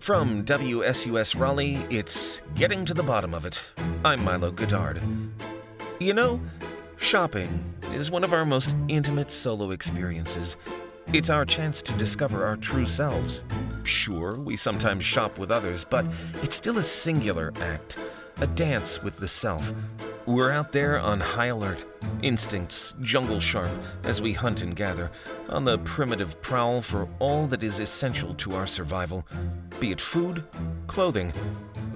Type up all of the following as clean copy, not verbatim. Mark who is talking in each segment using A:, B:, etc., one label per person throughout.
A: From WSUS Raleigh, it's Getting to the Bottom of It. I'm Milo Godard. You know, shopping is one of our most intimate solo experiences. It's our chance to discover our true selves. Sure, we sometimes shop with others, but it's still a singular act, a dance with the self. We're out there on high alert, instincts jungle sharp as we hunt and gather, on the primitive prowl for all that is essential to our survival, be it food, clothing,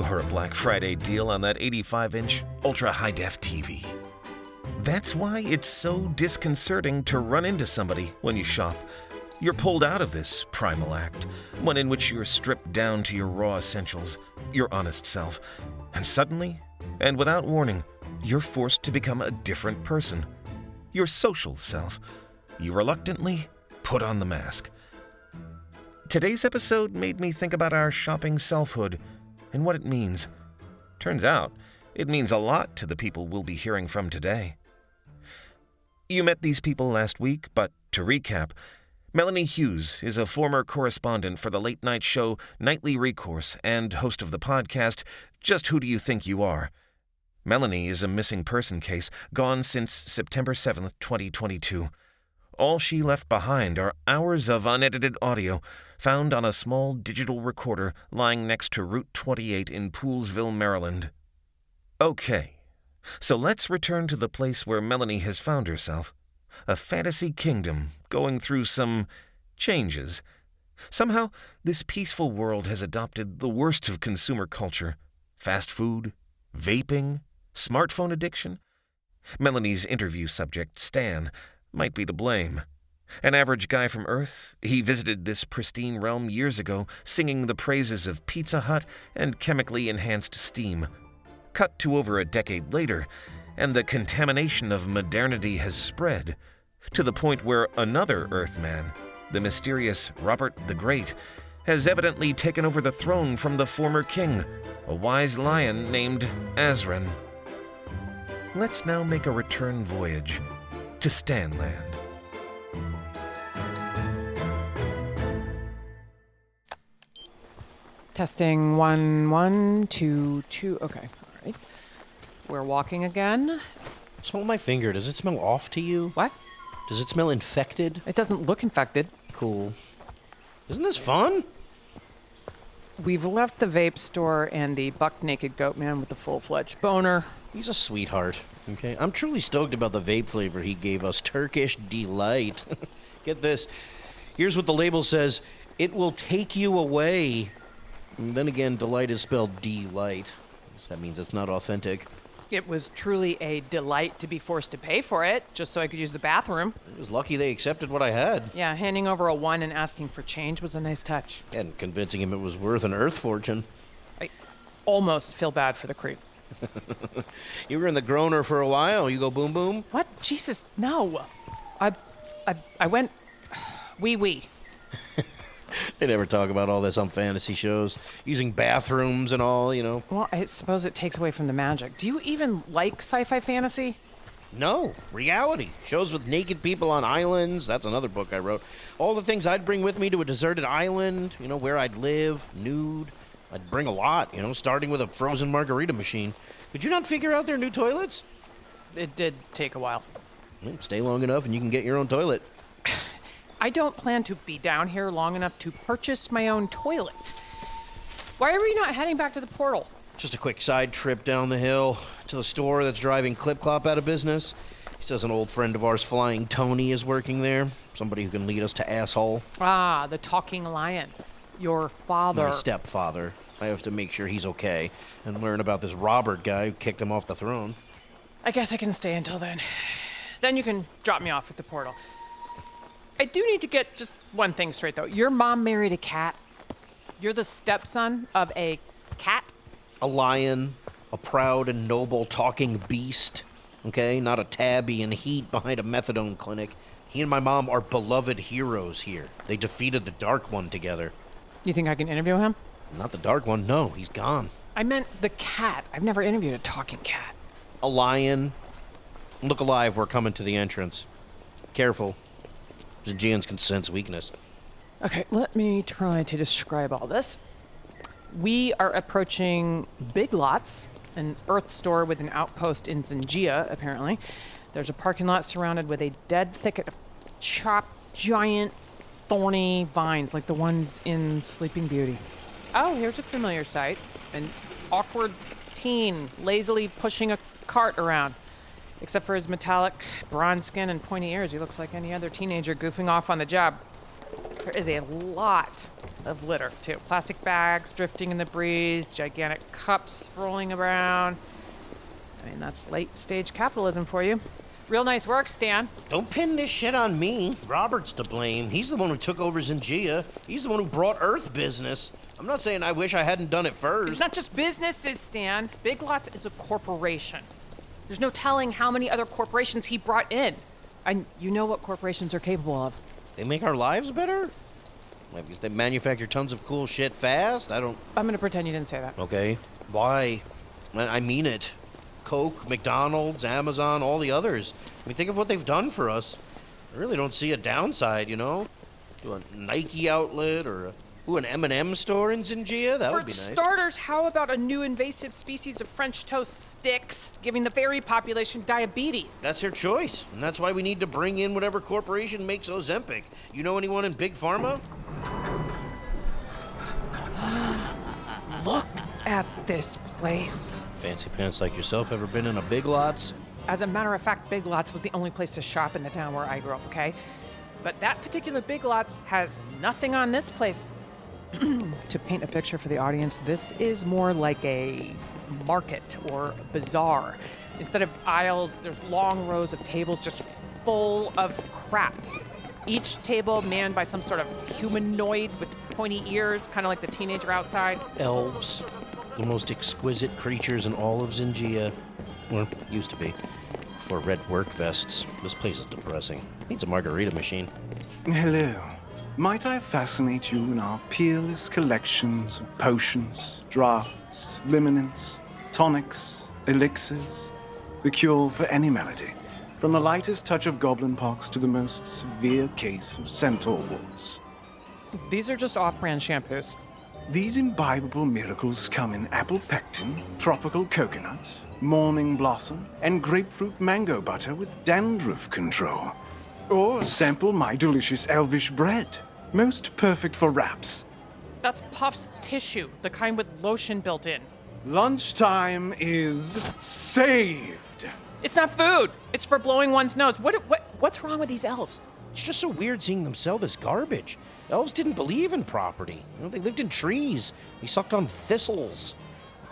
A: or a Black Friday deal on that 85-inch ultra-high-def TV. That's why it's so disconcerting to run into somebody when you shop. You're pulled out of this primal act, one in which you're stripped down to your raw essentials, your honest self, and suddenly, and without warning, you're forced to become a different person. Your social self. You reluctantly put on the mask. Today's episode made me think about our shopping selfhood and what it means. Turns out, it means a lot to the people we'll be hearing from today. You met these people last week, but to recap, Melanie Hughes is a former correspondent for the late-night show Nightly Recourse and host of the podcast Just Who Do You Think You Are? Melanie is a missing person case, gone since September 7th, 2022. All she left behind are hours of unedited audio found on a small digital recorder lying next to Route 28 in Poolesville, Maryland. Okay, so let's return to the place where Melanie has found herself. A fantasy kingdom going through some changes. Somehow, this peaceful world has adopted the worst of consumer culture. Fast food, vaping, smartphone addiction. Melanie's interview subject, Stan, might be to blame. An average guy from Earth, he visited this pristine realm years ago, singing the praises of Pizza Hut and chemically enhanced steam. Cut to over a decade later, and the contamination of modernity has spread, to the point where another Earthman, the mysterious Robert the Great, has evidently taken over the throne from the former king, a wise lion named Azzran. Let's now make a return voyage to StanLand.
B: Testing 1, 1, 2, 2. Okay, all right. We're walking again.
C: Smell my finger. Does it smell off to you?
B: What?
C: Does it smell infected?
B: It doesn't look infected.
C: Cool. Isn't this fun?
B: We've left the vape store and the buck-naked goat man with the full-fledged boner.
C: He's a sweetheart. Okay, I'm truly stoked about the vape flavor he gave us. Turkish Delight. Get this. Here's what the label says. It will take you away. And then again, delight is spelled D-light. So that means it's not authentic.
B: It was truly a delight to be forced to pay for it, just so I could use the bathroom.
C: I was lucky they accepted what I had.
B: Yeah, handing over a 1 and asking for change was a nice touch.
C: And convincing him it was worth an earth fortune.
B: I almost feel bad for the creep.
C: You were in the groaner for a while. You go boom boom?
B: What? Jesus, no. I went wee.
C: They never talk about all this on fantasy shows. Using bathrooms and all, you know.
B: Well, I suppose it takes away from the magic. Do you even like sci-fi fantasy?
C: No, reality. Shows with naked people on islands. That's another book I wrote. All the things I'd bring with me to a deserted island, you know, where I'd live, nude. I'd bring a lot, you know, starting with a frozen margarita machine. Could you not figure out their new toilets?
B: It did take a while.
C: Well, stay long enough and you can get your own toilet.
B: I don't plan to be down here long enough to purchase my own toilet. Why are we not heading back to the portal?
C: Just a quick side trip down the hill to the store that's driving Clip Clop out of business. He says an old friend of ours, Flying Tony, is working there. Somebody who can lead us to Asshole.
B: Ah, the talking lion. Your father.
C: My stepfather. I have to make sure he's okay and learn about this Robert guy who kicked him off the throne.
B: I guess I can stay until then. Then you can drop me off at the portal. I do need to get just one thing straight, though. Your mom married a cat. You're the stepson of a cat?
C: A lion, a proud and noble talking beast, okay? Not a tabby in heat behind a methadone clinic. He and my mom are beloved heroes here. They defeated the Dark One together.
B: You think I can interview him?
C: Not the Dark One, no, he's gone.
B: I meant the cat. I've never interviewed a talking cat.
C: A lion. Look alive, we're coming to the entrance. Careful. Jan's can sense weakness.
B: Okay, let me try to describe all this. We are approaching Big Lots, an Earth store with an outpost in Zingia, apparently. There's a parking lot surrounded with a dead thicket of chopped, giant, thorny vines like the ones in Sleeping Beauty. Oh, here's a familiar sight. An awkward teen lazily pushing a cart around. Except for his metallic bronze skin and pointy ears, he looks like any other teenager goofing off on the job. There is a lot of litter, too. Plastic bags drifting in the breeze, gigantic cups rolling around. I mean, that's late-stage capitalism for you. Real nice work, Stan.
C: Don't pin this shit on me. Robert's to blame. He's the one who took over Zingia. He's the one who brought Earth business. I'm not saying I wish I hadn't done it first.
B: It's not just businesses, Stan. Big Lots is a corporation. There's no telling how many other corporations he brought in. And you know what corporations are capable of.
C: They make our lives better? Like, because they manufacture tons of cool shit fast?
B: I'm gonna pretend you didn't say that.
C: Okay. Why? I mean it. Coke, McDonald's, Amazon, all the others. I mean, think of what they've done for us. I really don't see a downside, you know? Do a Nike outlet or an M&M store in Zingia? That would be nice.
B: For starters, how about a new invasive species of French toast sticks, giving the fairy population diabetes?
C: That's their choice, and that's why we need to bring in whatever corporation makes Ozempic. You know anyone in Big Pharma?
B: Look at this place.
C: Fancy pants like yourself ever been in a Big Lots?
B: As a matter of fact, Big Lots was the only place to shop in the town where I grew up, okay? But that particular Big Lots has nothing on this place. To paint a picture for the audience, this is more like a market or bazaar. Instead of aisles, there's long rows of tables just full of crap. Each table manned by some sort of humanoid with pointy ears, kind of like the teenager outside.
C: Elves. The most exquisite creatures in all of Zingia. Or used to be. Before red work vests. This place is depressing. Needs a margarita machine.
D: Hello. Might I fascinate you in our peerless collections of potions, draughts, limonents, tonics, elixirs, the cure for any malady, from the lightest touch of goblin pox to the most severe case of centaur warts.
B: These are just off-brand shampoos.
D: These imbibable miracles come in apple pectin, tropical coconut, morning blossom, and grapefruit mango butter with dandruff control. Or sample my delicious Elvish bread. Most perfect for wraps.
B: That's Puff's tissue, the kind with lotion built in.
D: Lunchtime is saved.
B: It's not food. It's for blowing one's nose. What's wrong with these elves?
C: It's just so weird seeing them sell this garbage. Elves didn't believe in property. You know, they lived in trees. They sucked on thistles.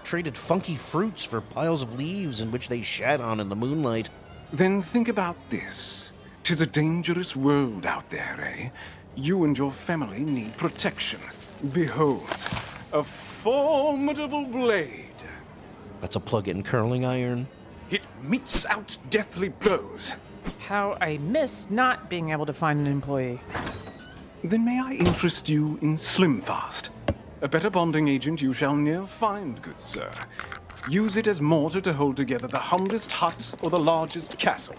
C: Traded funky fruits for piles of leaves in which they shat on in the moonlight.
D: Then think about this. 'Tis a dangerous world out there, eh? You and your family need protection. Behold, a formidable blade.
C: That's a plug-in curling iron.
D: It metes out deathly blows.
B: How I miss not being able to find an employee.
D: Then may I interest you in Slimfast? A better bonding agent you shall ne'er find, good sir. Use it as mortar to hold together the humblest hut or the largest castle.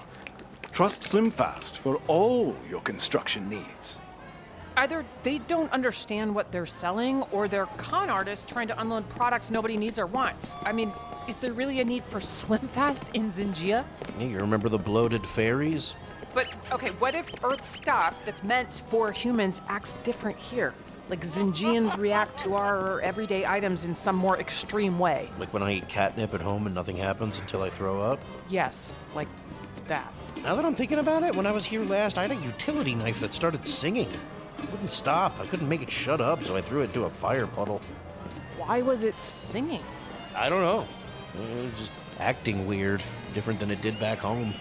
D: Trust Slimfast for all your construction needs.
B: Either they don't understand what they're selling, or they're con artists trying to unload products nobody needs or wants. I mean, is there really a need for Slimfast in Zingia?
C: Hey, you remember the bloated fairies?
B: But, okay, what if Earth stuff that's meant for humans acts different here? Like Zingians react to our everyday items in some more extreme way.
C: Like when I eat catnip at home and nothing happens until I throw up?
B: Yes, like that.
C: Now that I'm thinking about it, when I was here last, I had a utility knife that started singing. It wouldn't stop. I couldn't make it shut up, so I threw it into a fire puddle.
B: Why was it singing?
C: I don't know. It was just acting weird. Different than it did back home.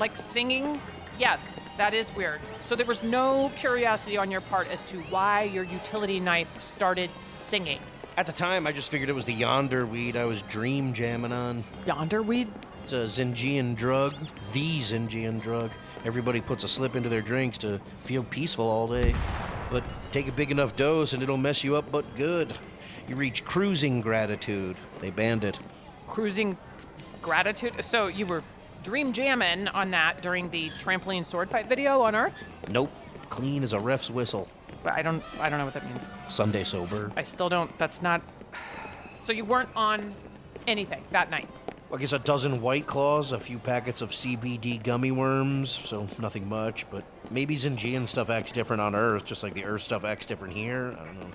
B: Like singing? Yes, that is weird. So there was no curiosity on your part as to why your utility knife started singing.
C: At the time, I just figured it was the yonder weed I was dream jamming on.
B: Yonder weed?
C: It's a Zingian drug. The Zingian drug. Everybody puts a slip into their drinks to feel peaceful all day. But take a big enough dose and it'll mess you up but good. You reach cruising gratitude. They banned it.
B: Cruising gratitude? So you were dream jamming on that during the trampoline sword fight video on Earth?
C: Nope. Clean as a ref's whistle.
B: But I don't know what that means.
C: Sunday sober.
B: I still don't. That's not. So you weren't on anything that night.
C: I guess a dozen White Claws, a few packets of CBD gummy worms, so nothing much, but maybe Zingian stuff acts different on Earth, just like the Earth stuff acts different here. I don't know.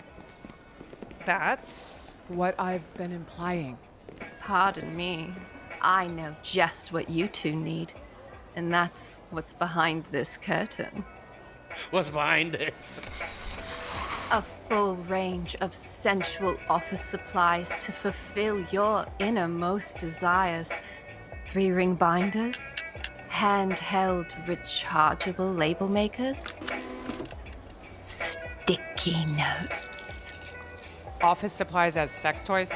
B: That's what I've been implying.
E: Pardon me. I know just what you two need. And that's what's behind this curtain.
C: What's behind it?
E: A full range of sensual office supplies to fulfill your innermost desires. 3-ring binders, handheld rechargeable label makers, sticky notes.
B: Office supplies as sex toys?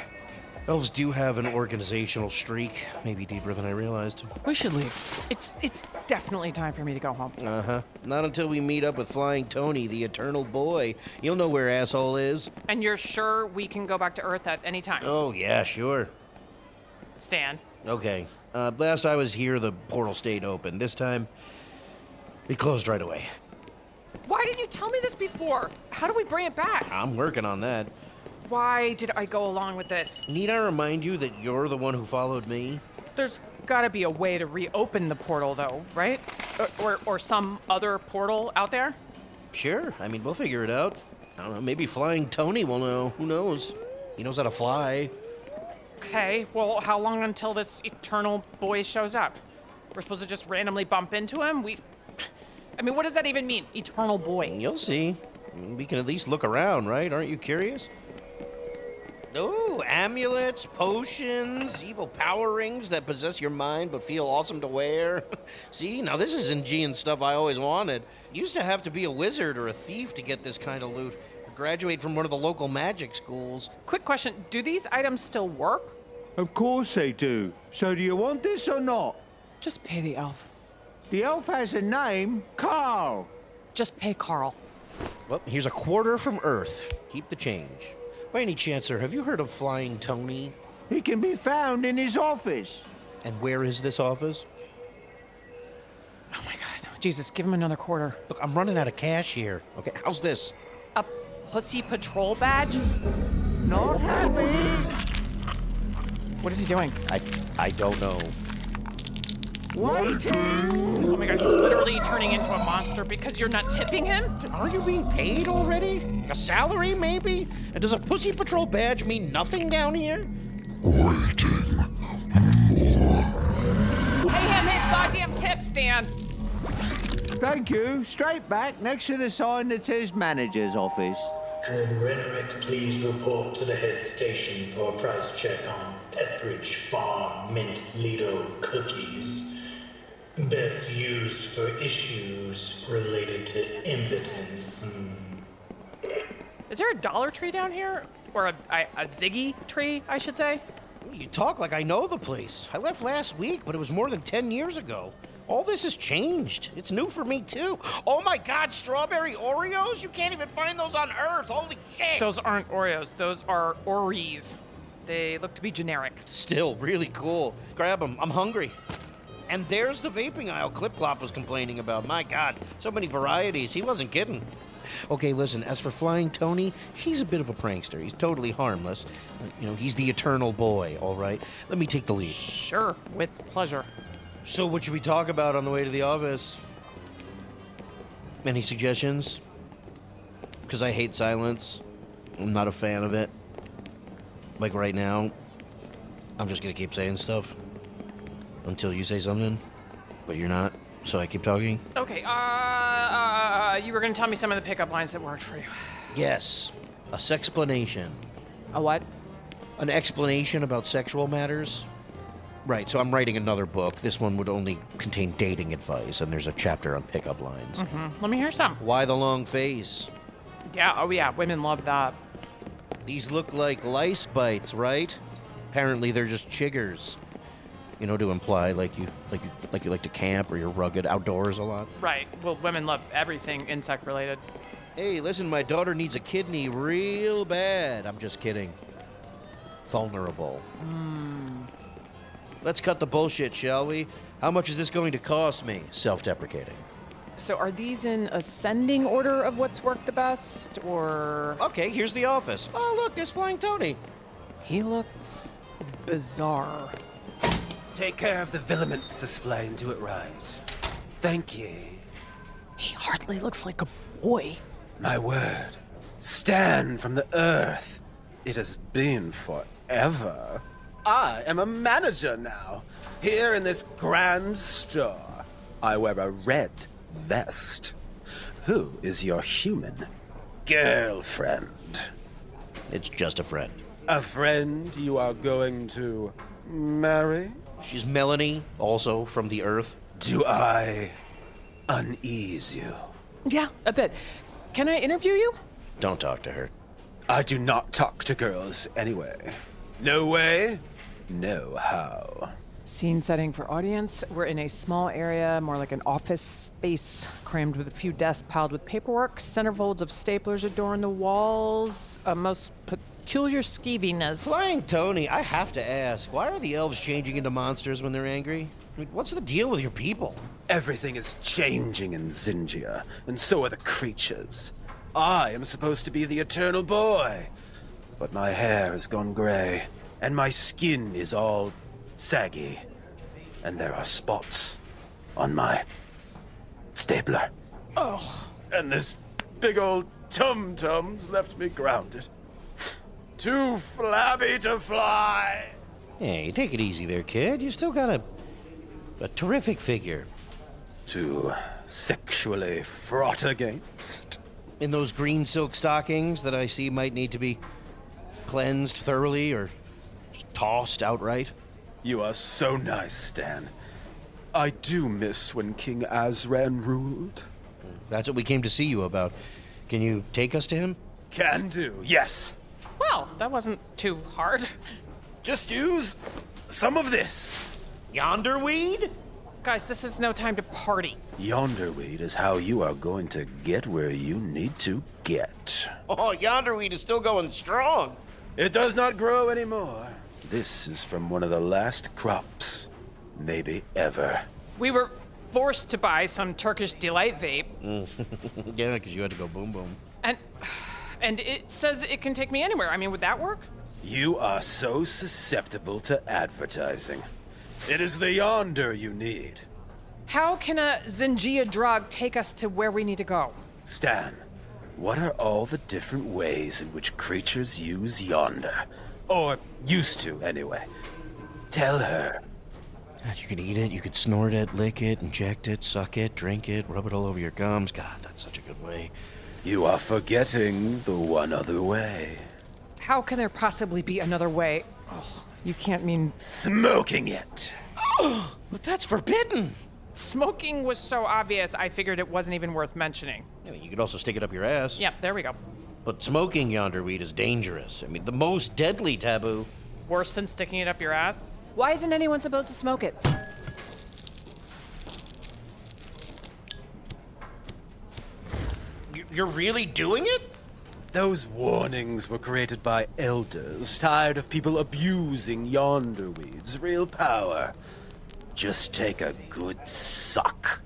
C: Elves do have an organizational streak, maybe deeper than I realized.
B: We should leave. It's definitely time for me to go home.
C: Uh-huh. Not until we meet up with Flying Tony, the eternal boy. You'll know where asshole is.
B: And you're sure we can go back to Earth at any time?
C: Oh, yeah, sure.
B: Stan.
C: Okay. Last I was here, the portal stayed open. This time, they closed right away.
B: Why didn't you tell me this before? How do we bring it back?
C: I'm working on that.
B: Why did I go along with this?
C: Need I remind you that you're the one who followed me?
B: There's gotta be a way to reopen the portal, though, right? Or some other portal out there?
C: Sure. I mean, we'll figure it out. I don't know. Maybe Flying Tony will know. Who knows? He knows how to fly.
B: Okay, well, how long until this eternal boy shows up? We're supposed to just randomly bump into him? I mean, what does that even mean, eternal boy?
C: You'll see. I mean, we can at least look around, right? Aren't you curious? Oh, amulets, potions, evil power rings that possess your mind but feel awesome to wear. See, now this is Zingian stuff I always wanted. Used to have to be a wizard or a thief to get this kind of loot. Or graduate from one of the local magic schools.
B: Quick question, do these items still work?
F: Of course they do. So do you want this or not?
B: Just pay the elf.
F: The elf has a name, Carl.
B: Just pay Carl.
C: Well, here's a quarter from Earth. Keep the change. By any chance, sir, have you heard of Flying Tony?
F: He can be found in his office.
C: And where is this office?
B: Oh my god. Jesus, give him another quarter.
C: Look, I'm running out of cash here. Okay, how's this?
B: A pussy patrol badge?
F: Not happy.
B: What is he doing?
C: I don't know.
F: Waiting.
B: Oh my god, he's literally turning into a monster because you're not tipping him?
C: Aren't you being paid already? A salary, maybe? And does a Pussy Patrol badge mean nothing down here?
B: Pay him his goddamn tip, Stan!
F: Thank you. Straight back next to the sign that says manager's office.
G: Could Rhetoric please report to the head station for a price check on Pepperidge Farm Mint Lido cookies? Best used for issues related to impotence.
B: Is there a Dollar Tree down here? Or a Ziggy tree, I should say?
C: You talk like I know the place. I left last week, but it was more than 10 years ago. All this has changed. It's new for me, too. Oh my god, strawberry Oreos? You can't even find those on Earth. Holy shit.
B: Those aren't Oreos, those are Ories. They look to be generic.
C: Still really cool. Grab them. I'm hungry. And there's the vaping aisle Clip Clop was complaining about. My god, so many varieties. He wasn't kidding. Okay, listen, as for Flying Tony, he's a bit of a prankster. He's totally harmless. You know, he's the eternal boy, all right? Let me take the lead.
B: Sure, with pleasure.
C: So what should we talk about on the way to the office? Any suggestions? Because I hate silence. I'm not a fan of it. Like right now, I'm just gonna keep saying stuff until you say something, but you're not, so I keep talking.
B: Okay, you were gonna tell me some of the pickup lines that worked for you.
C: Yes, a sexplanation.
B: A what?
C: An explanation about sexual matters. Right, so I'm writing another book. This one would only contain dating advice, and there's a chapter on pickup lines.
B: Let me hear some.
C: Why the long face?
B: Yeah, oh yeah, women love that.
C: These look like lice bites, right? Apparently they're just chiggers. You know, to imply like you like to camp or you're rugged outdoors a lot.
B: Right, well, women love everything insect related.
C: Hey, listen, my daughter needs a kidney real bad. I'm just kidding. Vulnerable. Let's cut the bullshit, shall we? How much is this going to cost me? Self-deprecating.
B: So are these in ascending order of what's worked the best, or...
C: Okay, here's the office. Oh, look, there's Flying Tony.
B: He looks bizarre.
H: Take care of the filaments display and do it right. Thank you.
B: He hardly looks like a boy.
H: My word. Stan from the earth. It has been forever. I am a manager now, here in this grand store. I wear a red vest. Who is your human girlfriend?
C: It's just a friend.
H: A friend you are going to marry?
C: She's Melanie, also from the Earth.
H: Do I unease you?
B: Yeah, a bit. Can I interview you?
C: Don't talk to her.
H: I do not talk to girls anyway. No way, no how.
B: Scene setting for audience. We're in a small area, more like an office space, crammed with a few desks piled with paperwork. Centerfolds of staplers adorn the walls. A most peculiar skeeviness.
C: Flying Tony, I have to ask, why are the elves changing into monsters when they're angry? I mean, what's the deal with your people?
H: Everything is changing in Zingia, and so are the creatures. I am supposed to be the eternal boy, but my hair has gone gray, and my skin is all saggy, and there are spots on my stapler.
B: Oh.
H: And this big old tum-tums left me grounded. Too flabby to fly.
C: Hey, take it easy there, kid. You still got a terrific figure.
H: Too sexually fraught against.
C: In those green silk stockings that I see might need to be cleansed thoroughly or just tossed outright.
H: You are so nice, Stan. I do miss when King Azzran ruled.
C: That's what we came to see you about. Can you take us to him?
H: Can do, yes.
B: Well, that wasn't too hard.
H: Just use some of this.
C: Yonder weed?
B: Guys, this is no time to party.
H: Yonderweed is how you are going to get where you need to get.
C: Oh, yonder weed is still going strong.
H: It does not grow anymore. This is from one of the last crops, maybe ever.
B: We were forced to buy some Turkish Delight vape.
C: Yeah, because you had to go boom boom.
B: And it says it can take me anywhere. I mean, would that work?
H: You are so susceptible to advertising. It is the yonder you need.
B: How can a Zingia drug take us to where we need to go?
H: Stan, what are all the different ways in which creatures use yonder? Or used to, anyway. Tell her.
C: God, you could eat it, you could snort it, lick it, inject it, suck it, drink it, rub it all over your gums. God, that's such a good way.
H: You are forgetting the one other way.
B: How can there possibly be another way? Oh, you can't mean...
H: Smoking it!
C: Oh, but that's forbidden!
B: Smoking was so obvious, I figured it wasn't even worth mentioning.
C: Yeah, you could also stick it up your ass.
B: Yep, there we go.
C: But smoking yonder weed is dangerous. I mean, the most deadly taboo.
B: Worse than sticking it up your ass?
I: Why isn't anyone supposed to smoke it?
C: You're really doing it?
H: Those warnings were created by elders, tired of people abusing yonderweed's real power. Just take a good suck.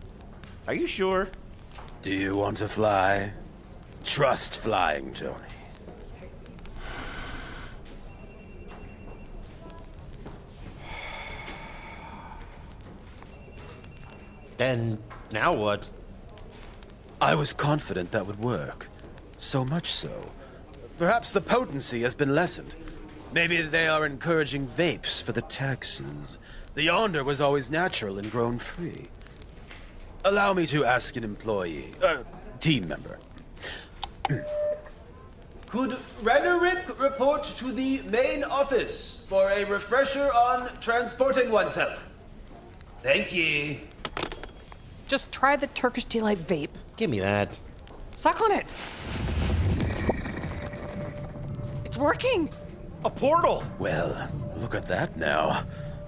C: Are you sure?
H: Do you want to fly? Trust flying, Tony.
C: Then, now what?
H: I was confident that would work. So much so. Perhaps the potency has been lessened. Maybe they are encouraging vapes for the taxes. The yonder was always natural and grown free. Allow me to ask an employee, team member.
J: Could Renerick report to the main office for a refresher on transporting oneself? Thank ye.
B: Just try the Turkish Delight vape.
C: Give me that.
B: Suck on it. It's working.
C: A portal!
H: Well, look at that now.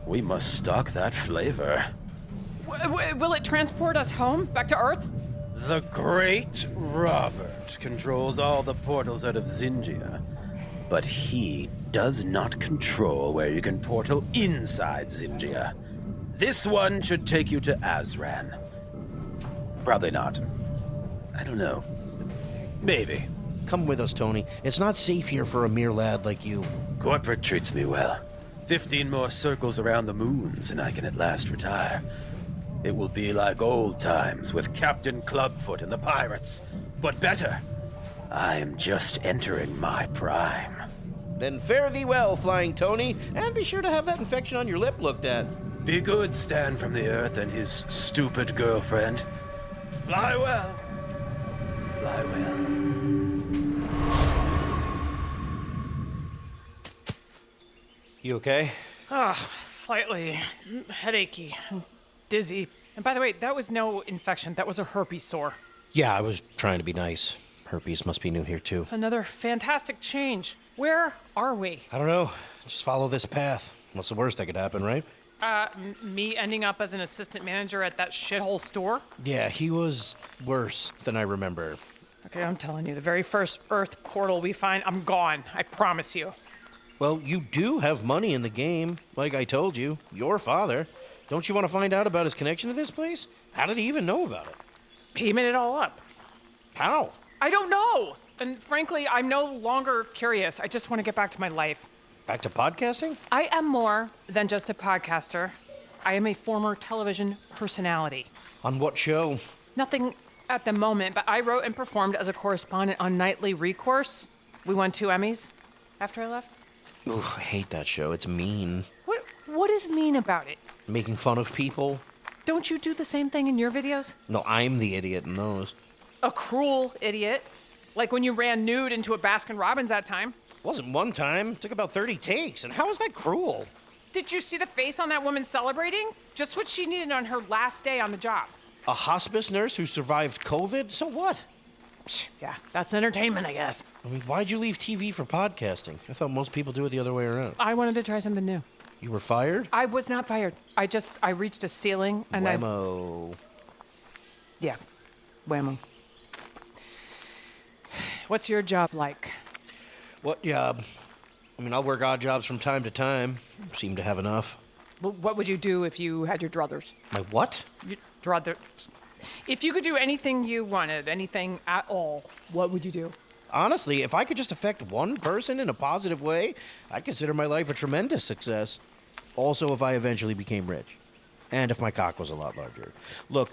H: We must stock that flavor.
B: Will it transport us home, back to Earth?
H: The great Robert controls all the portals out of Zingia. But he does not control where you can portal inside Zingia. This one should take you to Azzran. Probably not. I don't know. Maybe.
C: Come with us, Tony. It's not safe here for a mere lad like you.
H: Corporate treats me well. 15 more circles around the moons, and I can at last retire. It will be like old times with Captain Clubfoot and the pirates. But better. I am just entering my prime.
C: Then fare thee well, Flying Tony, and be sure to have that infection on your lip looked at.
H: Be good, Stan from the Earth and his stupid girlfriend. Fly well. Fly well.
C: You okay?
B: Slightly headachy, and dizzy. And by the way, that was no infection. That was a herpes sore.
C: Yeah, I was trying to be nice. Herpes must be new here, too.
B: Another fantastic change. Where are we?
C: I don't know. Just follow this path. What's the worst that could happen, right?
B: Me ending up as an assistant manager at that shithole store?
C: Yeah, he was worse than I remember.
B: Okay, I'm telling you, the very first Earth portal we find, I'm gone. I promise you.
C: Well, you do have money in the game, like I told you. Your father. Don't you want to find out about his connection to this place? How did he even know about it?
B: He made it all up.
C: How?
B: I don't know. And frankly, I'm no longer curious. I just want to get back to my life.
C: Back to podcasting?
B: I am more than just a podcaster. I am a former television personality.
C: On what show?
B: Nothing at the moment, but I wrote and performed as a correspondent on Nightly Recourse. We won 2 Emmys after I left.
C: Ooh, I hate that show. It's mean.
B: What is mean about it?
C: Making fun of people.
B: Don't you do the same thing in your videos?
C: No, I'm the idiot in those.
B: A cruel idiot. Like when you ran nude into a Baskin-Robbins that time.
C: Wasn't one time. Took about 30 takes. And how is that cruel?
B: Did you see the face on that woman celebrating? Just what she needed on her last day on the job.
C: A hospice nurse who survived COVID? So what?
B: Yeah, that's entertainment, I guess.
C: I mean, why'd you leave TV for podcasting? I thought most people do it the other way around.
B: I wanted to try something new.
C: You were fired?
B: I was not fired. I reached a ceiling and
C: Whammo.
B: Yeah, whammo. What's your job like?
C: What job? I mean, I'll work odd jobs from time to time. Seem to have enough.
B: Well, what would you do if you had your druthers?
C: My what?
B: Your druthers. If you could do anything you wanted, anything at all, what would you do?
C: Honestly, if I could just affect one person in a positive way, I'd consider my life a tremendous success. Also, if I eventually became rich. And if my cock was a lot larger. Look,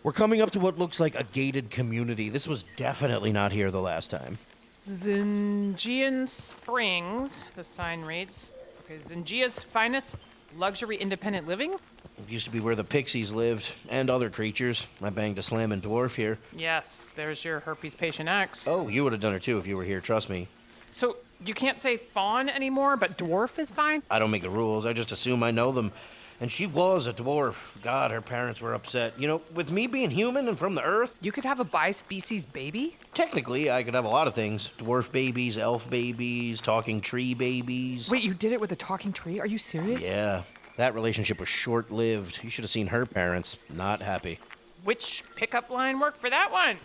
C: we're coming up to what looks like a gated community. This was definitely not here the last time.
B: Zingian Springs, the sign reads. Okay, Zingia's finest luxury independent living?
C: It used to be where the pixies lived, and other creatures. I banged a slamming dwarf here.
B: Yes, there's your herpes patient X.
C: Oh, you would have done it too if you were here, trust me.
B: So, you can't say fawn anymore, but dwarf is fine?
C: I don't make the rules, I just assume I know them. And she was a dwarf. God, her parents were upset. You know, with me being human and from the Earth...
B: You could have a bi-species baby?
C: Technically, I could have a lot of things. Dwarf babies, elf babies, talking tree babies.
B: Wait, you did it with a talking tree? Are you serious?
C: Yeah. That relationship was short-lived. You should have seen her parents. Not happy.
B: Which pickup line worked for that one?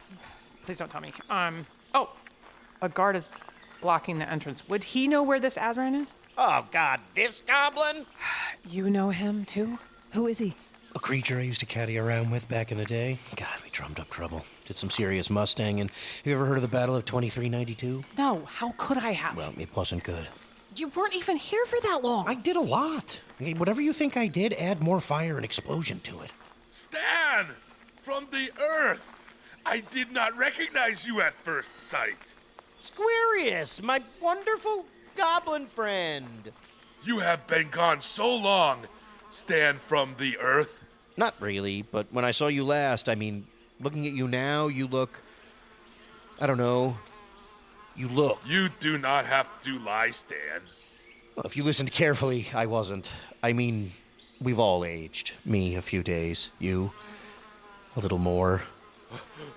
B: Please don't tell me. Oh, a guard is blocking the entrance. Would he know where this Azzran is?
C: Oh, God, this goblin?
B: You know him, too? Who is he?
C: A creature I used to caddy around with back in the day. God, we drummed up trouble. Did some serious Mustanging. Have you ever heard of the Battle of 2392?
B: No, how could I have?
C: Well, it wasn't good.
B: You weren't even here for that long.
C: I did a lot. Okay, whatever you think I did, add more fire and explosion to it.
K: Stan! From the Earth! I did not recognize you at first sight.
C: Sqrruis, my wonderful goblin friend.
K: You have been gone so long, Stan from the Earth.
C: Not really, but when I saw you last, I mean, looking at you now, you look... I don't know. You look.
K: You do not have to lie, Stan.
C: Well, if you listened carefully, I wasn't. I mean, we've all aged. Me, a few days. You, a little more.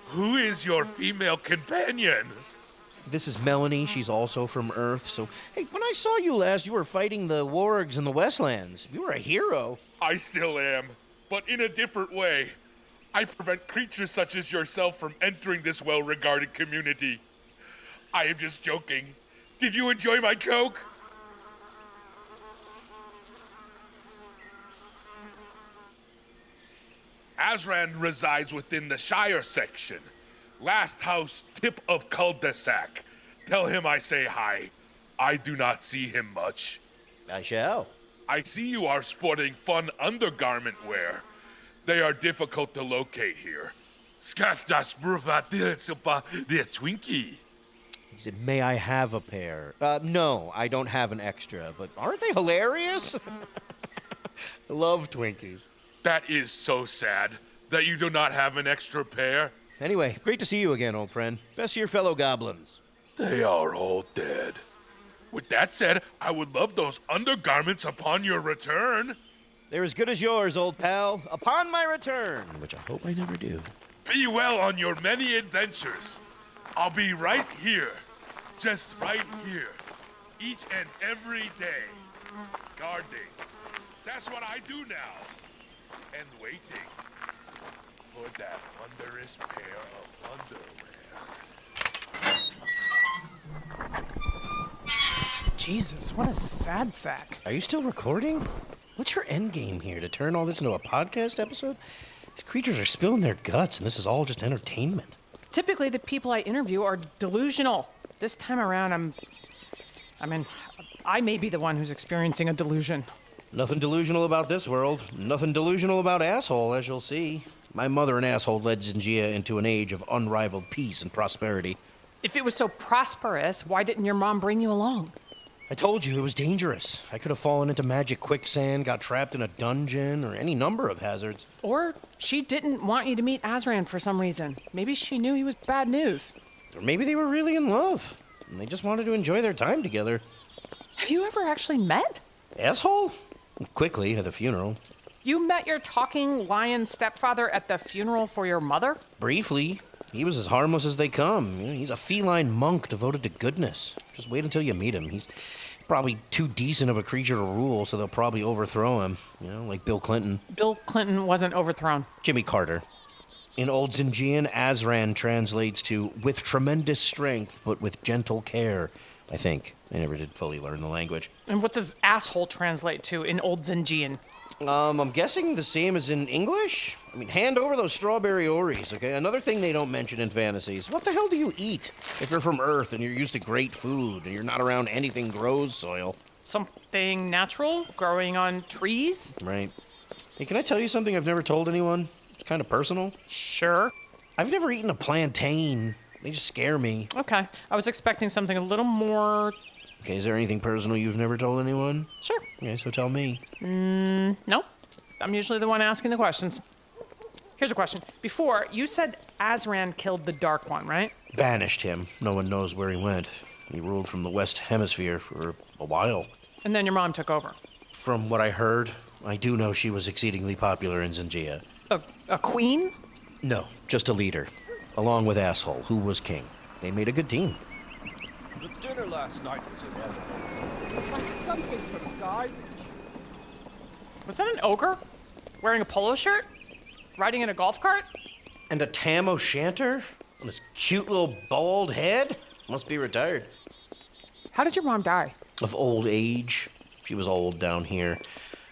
K: Who is your female companion?
C: This is Melanie. She's also from Earth. So, hey, when I saw you last, you were fighting the wargs in the Westlands. You were a hero.
K: I still am, but in a different way. I prevent creatures such as yourself from entering this well-regarded community. I am just joking. Did you enjoy my Coke? Azzran resides within the Shire section. Last house, tip of cul-de-sac. Tell him I say hi. I do not see him much.
C: I shall.
K: I see you are sporting fun undergarment wear. They are difficult to locate here. Twinkie.
C: He said, may I have a pair? No, I don't have an extra, but aren't they hilarious? I love Twinkies.
K: That is so sad that you do not have an extra pair.
C: Anyway, great to see you again, old friend. Best of your fellow goblins.
K: They are all dead. With that said, I would love those undergarments upon your return.
C: They're as good as yours, old pal, upon my return, which I hope I never do.
K: Be well on your many adventures. I'll be right here, just right here, each and every day, guarding. That's what I do now, and waiting for that wondrous pair of underwear.
B: Jesus, what a sad sack.
C: Are you still recording? What's your end game here? To turn all this into a podcast episode? These creatures are spilling their guts, and this is all just entertainment.
B: Typically, the people I interview are delusional. This time around, I may be the one who's experiencing a delusion.
C: Nothing delusional about this world. Nothing delusional about asshole, as you'll see. My mother and asshole led Zingia into an age of unrivaled peace and prosperity.
B: If it was so prosperous, why didn't your mom bring you along?
C: I told you it was dangerous. I could have fallen into magic quicksand, got trapped in a dungeon, or any number of hazards.
B: Or she didn't want you to meet Azzran for some reason. Maybe she knew he was bad news.
C: Or maybe they were really in love, and they just wanted to enjoy their time together.
B: Have you ever actually met?
C: Asshole? Quickly, at the funeral.
B: You met your talking lion stepfather at the funeral for your mother?
C: Briefly. He was as harmless as they come. He's a feline monk devoted to goodness. Just wait until you meet him. He's probably too decent of a creature to rule, so they'll probably overthrow him. Like Bill Clinton.
B: Bill Clinton wasn't overthrown.
C: Jimmy Carter. In Old Zingian, Azzran translates to with tremendous strength, but with gentle care, I think. I never did fully learn the language.
B: And what does asshole translate to in Old Zingian?
C: I'm guessing the same as in English? Hand over those strawberry Ories, okay? Another thing they don't mention in fantasies. What the hell do you eat if you're from Earth and you're used to great food and you're not around anything grows soil?
B: Something natural, growing on trees?
C: Right. Hey, can I tell you something I've never told anyone? It's kind of personal.
B: Sure.
C: I've never eaten a plantain. They just scare me.
B: Okay. I was expecting something a little more...
C: Okay, is there anything personal you've never told anyone?
B: Sure.
C: Okay, so tell me.
B: No. I'm usually the one asking the questions. Here's a question. Before, you said Azzran killed the Dark One, right?
C: Banished him. No one knows where he went. He ruled from the West Hemisphere for a while.
B: And then your mom took over.
C: From what I heard, I do know she was exceedingly popular in Zingia.
B: A queen?
C: No, just a leader. Along with Asshole, who was king. They made a good team.
L: The dinner last night was inevitable. Like something from Guy.
B: Was that an ogre? Wearing a polo shirt? Riding in a golf cart?
C: And a tam o'shanter? On his cute little bald head? Must be retired.
B: How did your mom die?
C: Of old age. She was old down here.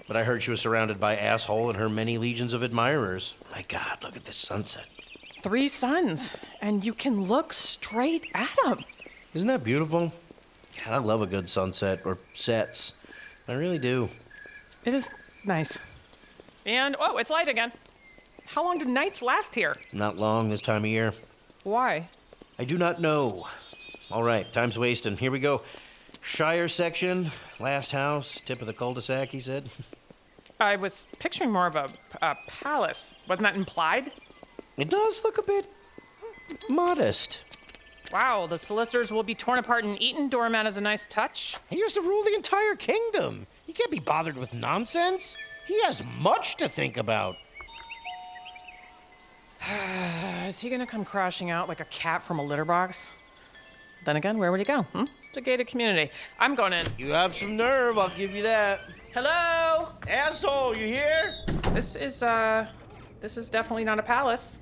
C: But I heard she was surrounded by Asshole and her many legions of admirers. My God, look at this sunset.
B: 3 suns, and you can look straight at them.
C: Isn't that beautiful? God, I love a good sunset, or sets. I really do.
B: It is nice. And, oh, it's light again. How long do nights last here?
C: Not long this time of year.
B: Why?
C: I do not know. All right, time's wasting. Here we go. Shire section, last house, tip of the cul-de-sac, he said.
B: I was picturing more of a palace. Wasn't that implied?
C: It does look a bit modest.
B: Wow, the solicitors will be torn apart and eaten. Doormat is a nice touch.
C: He used to rule the entire kingdom. He can't be bothered with nonsense. He has much to think about.
B: Is he gonna come crashing out like a cat from a litter box? Then again, where would he go? It's a gated community. I'm going in.
C: You have some nerve, I'll give you that.
B: Hello?
C: Asshole, you here?
B: This is definitely not a palace.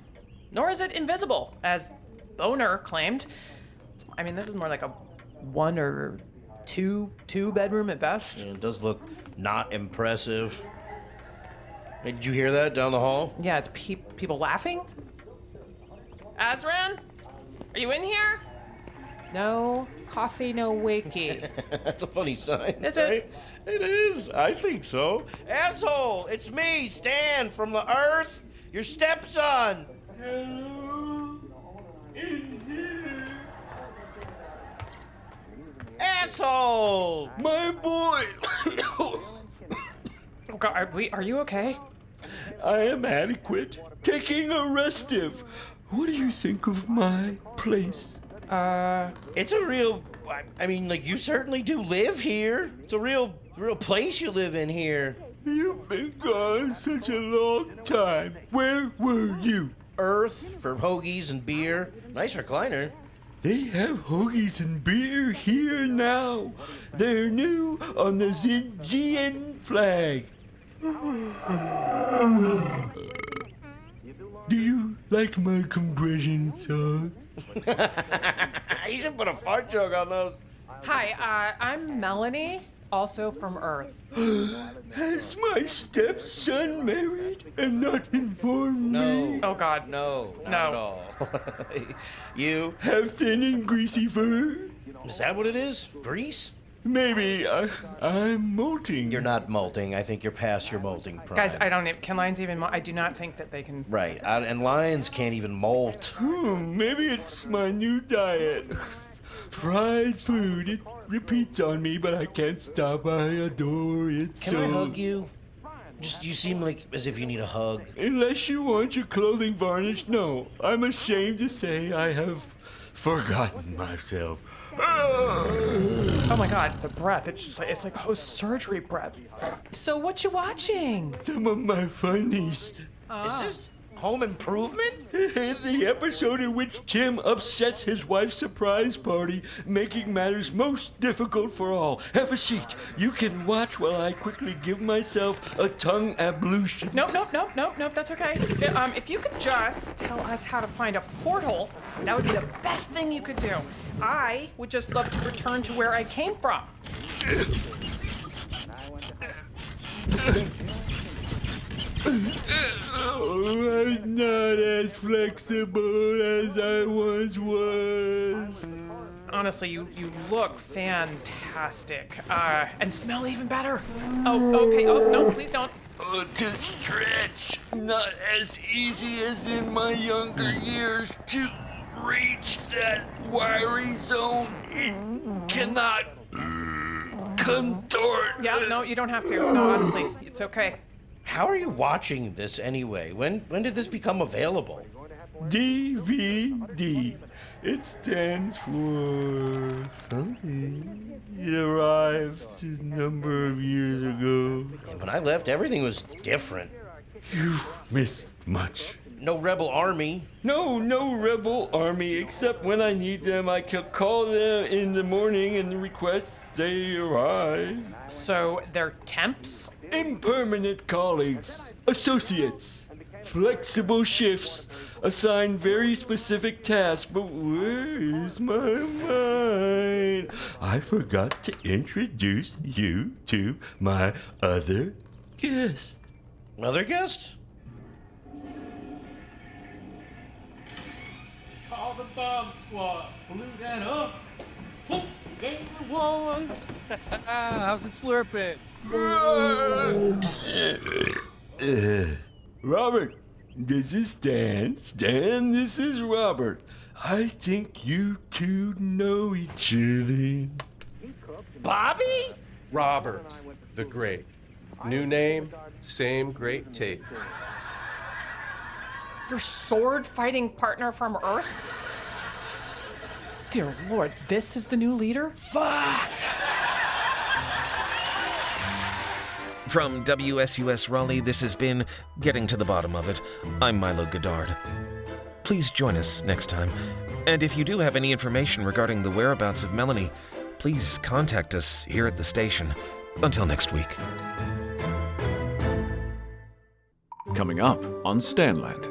B: Nor is it invisible, as Boner claimed. This is more like a 1 or 2 bedroom at best.
C: Yeah, it does look not impressive. Hey, did you hear that down the hall?
B: Yeah, it's people laughing. Azzran? Are you in here? No coffee, no wakey.
C: That's a funny sign.
B: Is
C: right?
B: it?
C: It is. I think so. Asshole! It's me, Stan, from the Earth. Your stepson. Hello. In here. Asshole!
M: My boy!
B: Oh God, are you okay?
M: I am adequate. Taking a restive. What do you think of my place?
C: It's a real... I mean, like, you certainly do live here. It's a real place you live in here.
M: You've been gone such a long time. Where were you?
C: Earth for hoagies and beer. Nice recliner.
M: They have hoagies and beer here now. They're new on the Zingian flag. Do you like my compression song?
C: You should put a fart joke on those.
B: Hi, I'm Melanie, also from Earth.
M: Has my stepson married and not informed me?
B: Oh God.
C: No, not
B: No.
C: at all. You
M: Have thin and greasy fur?
C: Is that what it is? Grease?
M: Maybe I'm molting.
C: You're not molting. I think you're past your molting prime.
B: Guys, I don't. Can lions even? I do not think that they can.
C: Right, and lions can't even molt.
M: Maybe it's my new diet. Fried food. It repeats on me, but I can't stop. I adore it
C: Can
M: so.
C: I hug you? You seem like as if you need a hug.
M: Unless you want your clothing varnished, no. I'm ashamed to say I have forgotten myself.
B: Oh my God, the breath. It's like post-surgery breath. So what you watching?
M: Some of my funnies.
C: Is this Home Improvement?
M: The episode in which Timm upsets his wife's surprise party, making matters most difficult for all. Have a seat. You can watch while I quickly give myself a tongue ablution.
B: Nope, that's okay. If you could just tell us how to find a portal, that would be the best thing you could do. I would just love to return to where I came from.
M: Oh, I'm not as flexible as I once was.
B: Honestly, you look fantastic. And smell even better. Oh, okay. Oh, no, please don't.
M: To stretch, not as easy as in my younger years. To reach that wiry zone, it cannot contort.
B: Yeah, no, you don't have to. No, honestly, it's okay.
C: How are you watching this anyway? When did this become available?
M: DVD. It stands for something. It arrived a number of years ago.
C: And when I left, everything was different.
M: You've missed much.
C: No rebel army.
M: No rebel army, except when I need them. I can call them in the morning and request they arrive.
B: So they're temps?
M: Impermanent colleagues, associates, flexible shifts, assigned very specific tasks. But where is my mind? I forgot to introduce you to my other guest.
C: Other guest?
L: Call the bomb squad. Blew that up. Whoop, there it was. How's it slurping?
M: Robert, this is Stan. Stan, this is Robert. I think you two know each other.
C: Bobby?
N: Robert the Great. New name, same great taste.
B: Your sword-fighting partner from Earth? Dear Lord, this is the new leader?
C: Fuck!
A: From WSUS Raleigh, this has been Getting to the Bottom of It. I'm Milo Godard. Please join us next time. And if you do have any information regarding the whereabouts of Melanie, please contact us here at the station. Until next week.
D: Coming up on StanLand.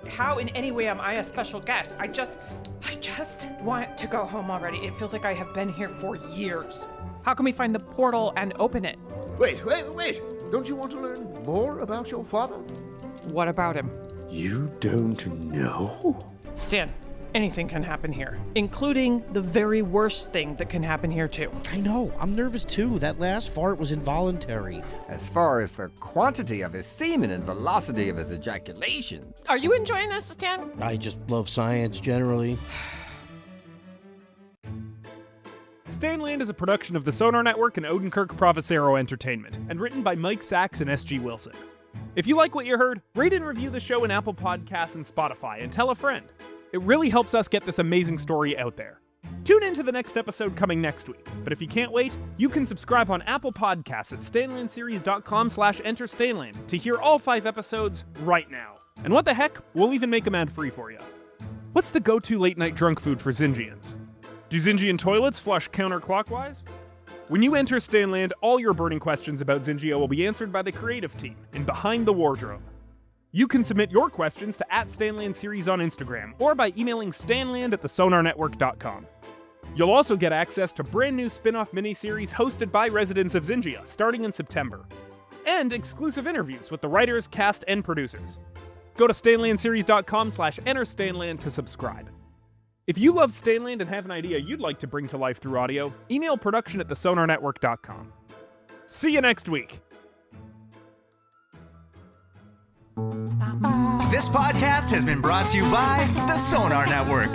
B: How in any way am I a special guest? I just want to go home already. It feels like I have been here for years. How can we find the portal and open it?
J: Wait.
O: Don't you want to learn more about your father?
B: What about him?
O: You don't know?
B: Stan, anything can happen here, including the very worst thing that can happen here, too.
C: I know. I'm nervous, too. That last fart was involuntary.
P: As far as the quantity of his semen and velocity of his ejaculation.
B: Are you enjoying this, Stan?
C: I just love science generally.
Q: StanLand is a production of the Sonar Network and Odenkirk Professero Entertainment, and written by Mike Sachs and S.G. Wilson. If you like what you heard, rate and review the show in Apple Podcasts and Spotify, and tell a friend. It really helps us get this amazing story out there. Tune in to the next episode coming next week, but if you can't wait, you can subscribe on Apple Podcasts at StanLandSeries.com/EnterStanLand to hear all 5 episodes right now. And what the heck, we'll even make them ad-free for you. What's the go-to late-night drunk food for Zingians? Do Zingian toilets flush counterclockwise? When you enter StanLand, all your burning questions about Zingio will be answered by the creative team in Behind the Wardrobe. You can submit your questions to @StanLandSeries on Instagram or by emailing stanland@thesonarnetwork.com. You'll also get access to brand new spin-off miniseries hosted by residents of Zingia starting in September, and exclusive interviews with the writers, cast, and producers. Go to stanlandseries.com/enterstanland to subscribe. If you love StanLand and have an idea you'd like to bring to life through audio, email production@thesonarnetwork.com. See you next week.
R: This podcast has been brought to you by the Sonar Network.